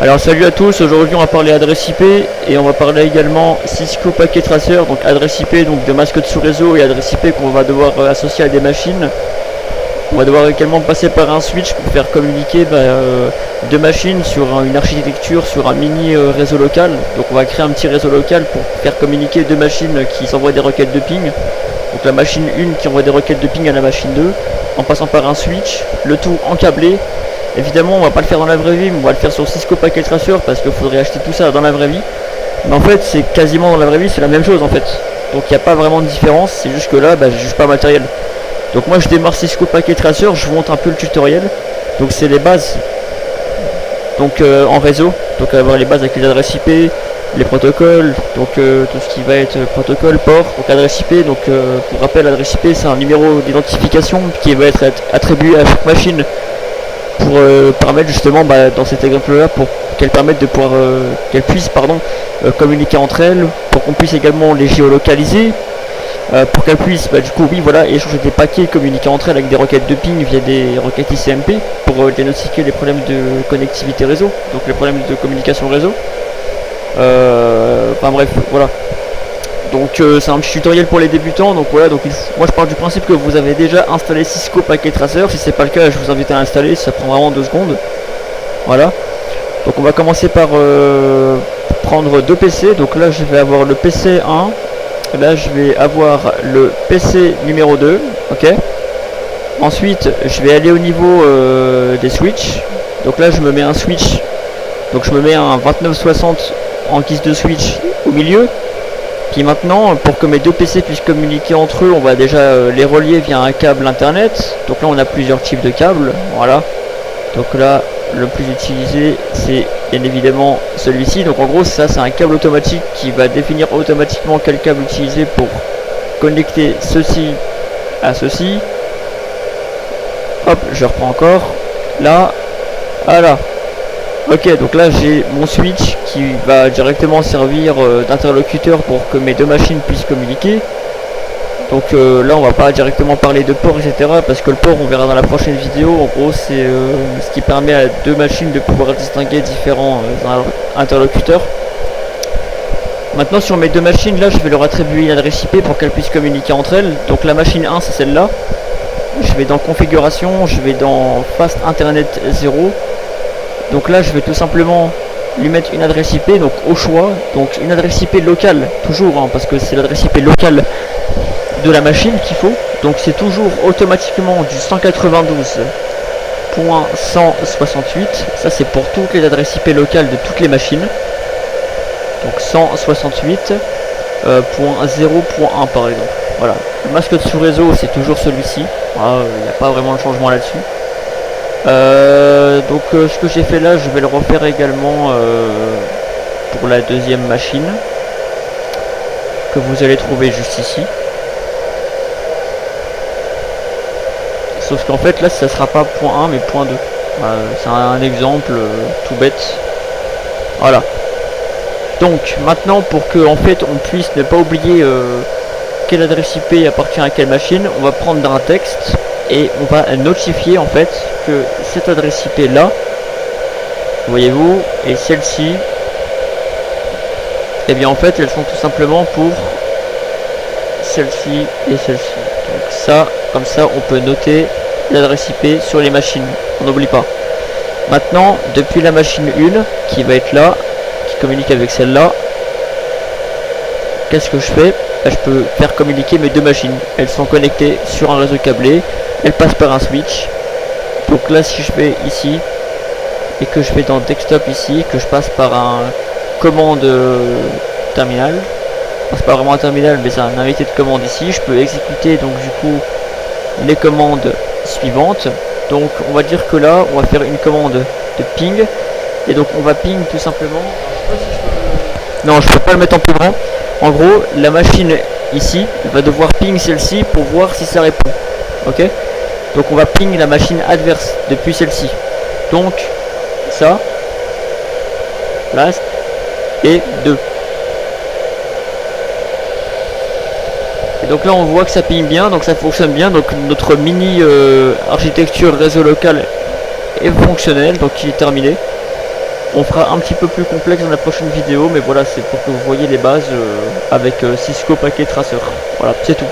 Alors salut à tous, aujourd'hui on va parler adresse IP et on va parler également Cisco Packet Tracer, donc adresse IP donc de mascotte sous réseau et adresse IP qu'on va devoir associer à des machines. On va devoir également passer par un switch pour faire communiquer deux machines sur une architecture, sur un mini réseau local. Donc on va créer un petit réseau local pour faire communiquer deux machines qui s'envoient des requêtes de ping. Donc la machine 1 qui envoie des requêtes de ping à la machine 2 en passant par un switch, le tout encablé. Évidemment on va pas le faire dans la vraie vie, mais on va le faire sur Cisco Packet Tracer parce qu'il faudrait acheter tout ça dans la vraie vie. Mais en fait c'est quasiment dans la vraie vie, c'est la même chose en fait. Donc il n'y a pas vraiment de différence, c'est juste que là j'ai juste pas matériel. Donc moi je démarre Cisco Packet Tracer, je vous montre un peu le tutoriel. Donc c'est les bases donc en réseau, donc avoir les bases avec les adresses IP, les protocoles, donc tout ce qui va être protocole, port, donc adresse IP, donc pour rappel adresse IP c'est un numéro d'identification qui va être attribué à chaque machine pour permettre justement dans cet exemple là pour qu'elle permette de pouvoir qu'elle puisse communiquer entre elles, pour qu'on puisse également les géolocaliser, pour qu'elles puissent du coup échanger des paquets, communiquer entre elles avec des requêtes de ping via des requêtes ICMP pour diagnostiquer les problèmes de connectivité réseau, donc les problèmes de communication réseau. Voilà. Donc c'est un petit tutoriel pour les débutants. Donc voilà, moi je pars du principe que vous avez déjà installé Cisco Packet Tracer. Si c'est pas le cas, je vous invite à l'installer, ça prend vraiment 2 secondes. Voilà. Donc on va commencer par prendre 2 PC. Donc là je vais avoir le PC 1. Là je vais avoir le PC numéro 2. Ok. Ensuite je vais aller au niveau des switches. Donc là je me mets un switch. Donc je me mets un 2960 en guise de switch au milieu. Puis maintenant, pour que mes 2 PC puissent communiquer entre eux, on va déjà les relier via un câble internet. Donc là on a plusieurs types de câbles, voilà. Donc là le plus utilisé c'est bien évidemment celui-ci. Donc en gros ça c'est un câble automatique qui va définir automatiquement quel câble utiliser pour connecter ceci à ceci. Hop, je reprends encore. Là, voilà. Ok, donc là j'ai mon switch qui va directement servir d'interlocuteur pour que mes 2 machines puissent communiquer. Donc là on va pas directement parler de port etc, parce que le port on verra dans la prochaine vidéo. En gros c'est ce qui permet à 2 machines de pouvoir distinguer différents interlocuteurs. Maintenant sur mes 2 machines là je vais leur attribuer une adresse IP pour qu'elles puissent communiquer entre elles. Donc la machine 1 c'est celle-là. Je vais dans configuration, je vais dans Fast Internet 0. Donc là je vais tout simplement lui mettre une adresse IP, donc au choix, donc une adresse IP locale, toujours parce que c'est l'adresse IP locale de la machine qu'il faut. Donc c'est toujours automatiquement du 192.168, ça c'est pour toutes les adresses IP locales de toutes les machines. Donc 168.0.1 par exemple. Voilà, le masque de sous réseau c'est toujours celui-ci, il n'y a pas vraiment de changement là-dessus. Ce que j'ai fait là je vais le refaire également pour la deuxième machine que vous allez trouver juste ici, sauf qu'en fait là ça sera pas .1 mais .2. C'est un exemple tout bête. Voilà, donc maintenant pour que en fait on puisse ne pas oublier quelle adresse IP appartient à quelle machine, on va prendre un texte et on va notifier en fait que cette adresse IP là, voyez-vous, et celle-ci, et bien en fait elles sont tout simplement pour celle-ci et celle-ci. Donc ça, comme ça on peut noter l'adresse IP sur les machines, on n'oublie pas. Maintenant depuis la machine 1 qui va être là, qui communique avec celle-là, qu'est-ce que je fais? Je peux faire communiquer mes 2 machines, elles sont connectées sur un réseau câblé, elles passent par un switch. Donc là si je vais ici et que je vais dans desktop ici, que je passe par un commande terminal, c'est pas vraiment un terminal mais c'est un invité de commande ici, je peux exécuter donc du coup les commandes suivantes. Donc on va dire que là on va faire une commande de ping, et donc on va ping tout simplement. Non, je peux pas le mettre en plus grand. En gros la machine ici va devoir ping celle-ci pour voir si ça répond. Ok, donc on va ping la machine adverse depuis celle-ci. Donc ça, là, et 2. Et donc là on voit que ça ping bien, donc ça fonctionne bien. Donc notre mini architecture réseau local est fonctionnelle, donc il est terminé. On fera un petit peu plus complexe dans la prochaine vidéo, mais voilà, c'est pour que vous voyez les bases avec Cisco Packet Tracer. Voilà, c'est tout.